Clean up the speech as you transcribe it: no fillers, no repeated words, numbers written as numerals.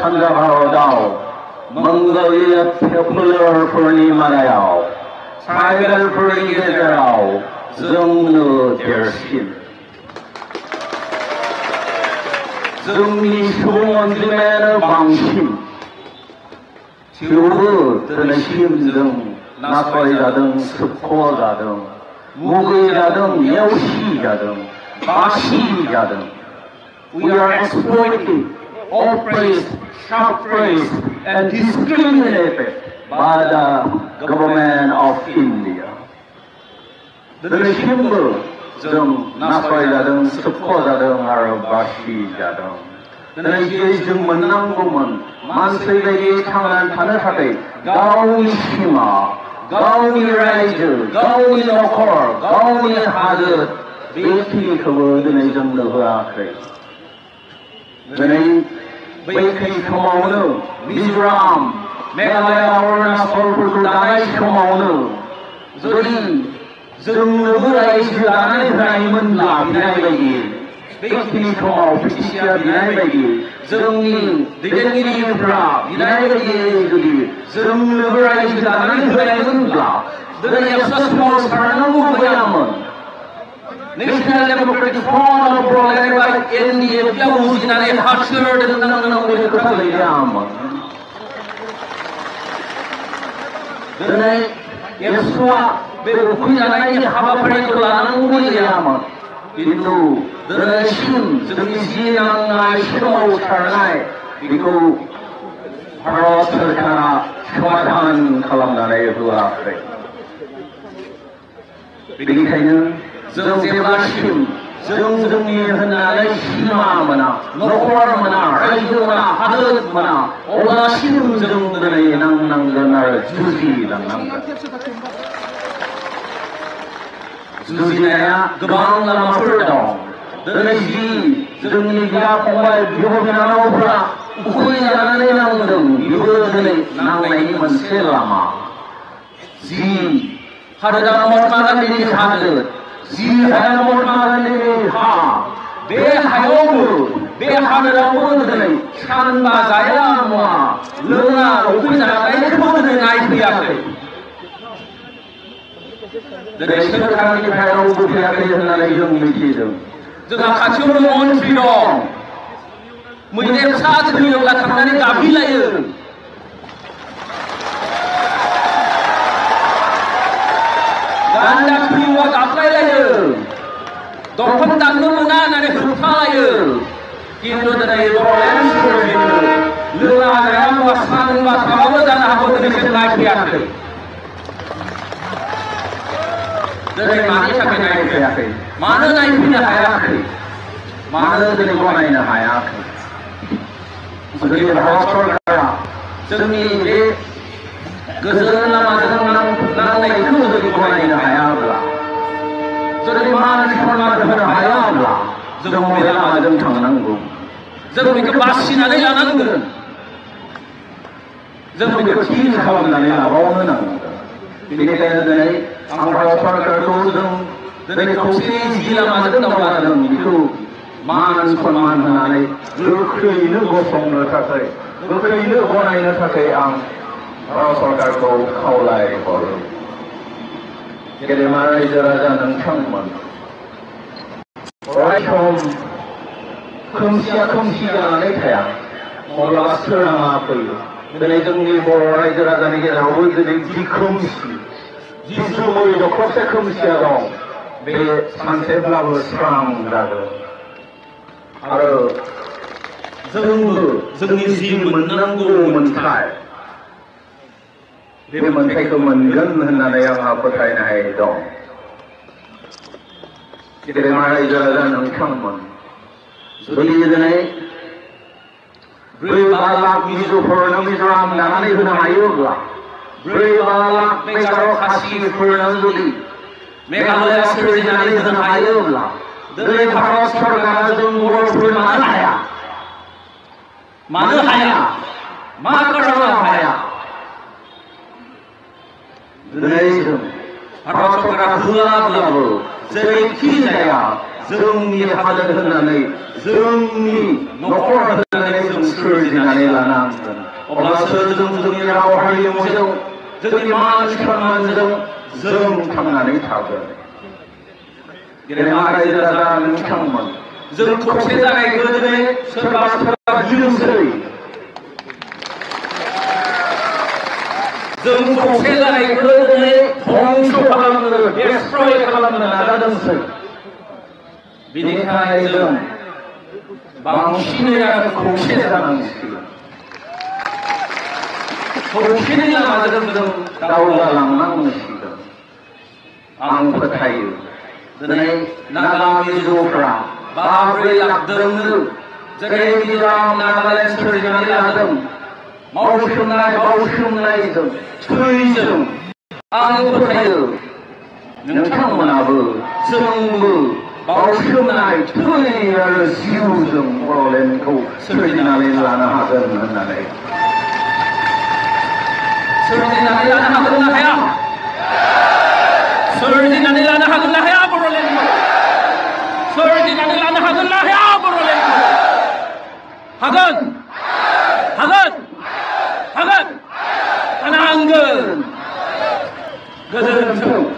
सानजा भारताव मंगलीय फोलेरफोरनि मादायाव ट्राइबेलफोरनि गेजेराव जोंनो देरसिन जोंनि सुबुं अनजिमायानो बांसिन थेवबो दिनैसिम जों नासयजादों सोबख'जादों मुगैजादों नेवसिजादों बासिजादों We are exploited, oppressed, suppressed and discriminated by the government of India. दिनैसिमबो जों नासयजादों सोबख'जादों आरो बासिजादों दिनै जों मोननांगौमोन मानसि बायदि थांनानै थानो थाखाय गावनि सिमा गावनि रायजो गावनि नखर गावनि हादोर बेखिनिखौबो दिनै जोंनो होआखै दिनै बैखिनि समावनो मिज'राम मेघालय अरुणाचलफोरखौ दानाय समावनो जुदि जोंनोबो रायजो दानानै होनायमोनब्ला बिनाय बायदि बेखिनि समाव ब्रिटिशआ बिनाय बायदि जोंनि दैदेनगिरिफ्रा बिनाय बायदि जुदि जोंनोबो रायजो दानानै होनायमोनब्ला दिनै एक्सास सारनांगौ गैयामोन National Democratic Front of Bodoland बाय एनडिएफआ बुजिनानै हाथियार दोननांगौ बे खोथा गैयामोन दिनै एबसुआ बे उखैजानायनि हाबाफारिखौ लानांगौ गैयामोन किन्तु दिनैसिम जोंनि जि नांनाय सोमावसारनाय बेखौ भारत सोरखारा समाधान खालामनानै होआखै बेनिखायनो जों जेब्लासिम जों जोंनि होननानै सिमा मोना नखर मोना रायजो मोना हादोर मोना अब्लासिम जों दिनै नांनांगोन आरो जुजिलांनांगोन जुजिनाया गोबां लामाफोर दं दिनै जि जोंनि बिदा फंबाय बिब' बिनानावफोरा उखैजानानै नांदों बेबो दिनै नांनायनि मोनसे लामा जि हादोरा महात्मा गान्धीनि हादोर जि हाया महात्मा गान्धीनि हा बे हायावबो बे हादोरावबो दिनै सानबा जाया मुवा लोङा उखैजानायखौबो दिनै नायफैयाखै दिनै सोरखारनिफ्राय रावबो फैयाखै होननानै जों मिथिदों जोंहा खाथियावनो मन्त्रि दं मैदेर फिसा थैयोब्ला थांनानै गाबहैलायो गान्दा थैयोब्ला गाबलायलायो दंफां दाननो मोना होननानै होबथालायो किन्तु दिनै बर'लेण्ड सोरजिनो लोङा जाया मुवा सानबा थाबाबो जानो हागौ दिनैसिम नायफैयाखै दिनै मानि थाखाय नायफैयाखै मानो नायफैनो हायाखै मानो दिनै गनायनो हायाखै जुदि भारत सरकारा जोंनि बे गोजोन लामाजों नांनायखौ जुदि गनायनो हायाब्ला जुदि मान सन्मान होनो हायाब्ला जों बबे लामाजों थांनांगौ जों बेखौ बासिनानै लानांगोन जों बेखौ थि खालामनानै लाबावनो नांगोन बेनिखायनो दिनै आं भारत सरकारखौ जों दिनै खौसेयै जि लामाजों दावगादों बेखौ मान सन्मान होनानै गोख्रैनो गसंनो थाखाय गोख्रैनो गनायनो थाखाय आं भारत सरकारखौ खावलायहरो गेदेमा रायजो राजा नोंथांमोन अराय सम खोमसिया खोमसि जानानै थाया माब्लाबा सोराङा फैयो दिनै जोंनि बर' रायजो राजानि गेजेरावबो दिनै जि खोमसि जि जोमै दखरसे खोमसिया दं बे सानसेब्लाबो स्रां जागोन आरो जोंबो जोंनि जि मोननांगौ मोन्थाय बे मोन्थायखौ मोनगोन होननानै आंहा फोथायनाय दं गेदेमा रायजो राजा नोंथांमोन जुदि दिनै 4-5 लाख मिज'फोरनो मिज'राम दानानै होनो हायोब्ला 4-5 लाख मेघालय खासिफोरनो जुदि मेघालया सोरजिनानै होनो हायोब्ला दिनै भारत सरकारा जों बर'फोर मानो हाया मा खारनाव हाया दिनै जों भारत सरकारा होआब्लाबो जेरैखि जाया जोंनि हादोर होननानै जोंनि नखर होननानै जों सोरजि सोरजिनानै लानांगोन अब्लासो जों जोंनि राव हारिमुजों जोंनि मान सन्मानजों जों थांनानै थागोन गेदेमा रायजो राजा नोंथांमोन जों खौसे जानायखौ दिनै सोरबा सोरबा गिदोंसै जों खौसे जानायखौ दिनै धंस खालामनो डेस्ट्रय खालामनो नाजादोंसै बेनिखायनो जों बांसिनै आरो खौसे जानांसिगोन खौसेनि लामाजों जों दावगालांनांसिगोन आं फोथायो दिनै नागा मिज'फ्रा 4 लाखजोंनो जेरै मिज'राम नागालेण्ड सोरजिनानै लादों बावसोमनायजों थैजों आं फोथायो नोंथांमोनाबो जोंबो बावसोमनाय थै आरो जिउजों बर'लेण्डखौ सोरजिनानै लानो हागोन होननानै सोरजिनानै लानो हागोन ना हाया सोरजिनानै लानो हागोन ना हाया बर'लेण्डखौ सोरजिनानै लानो हागोन ना हाया बर'लेण्डखौ हागोन हागोन हागोन हानांगोन गोजोन्थों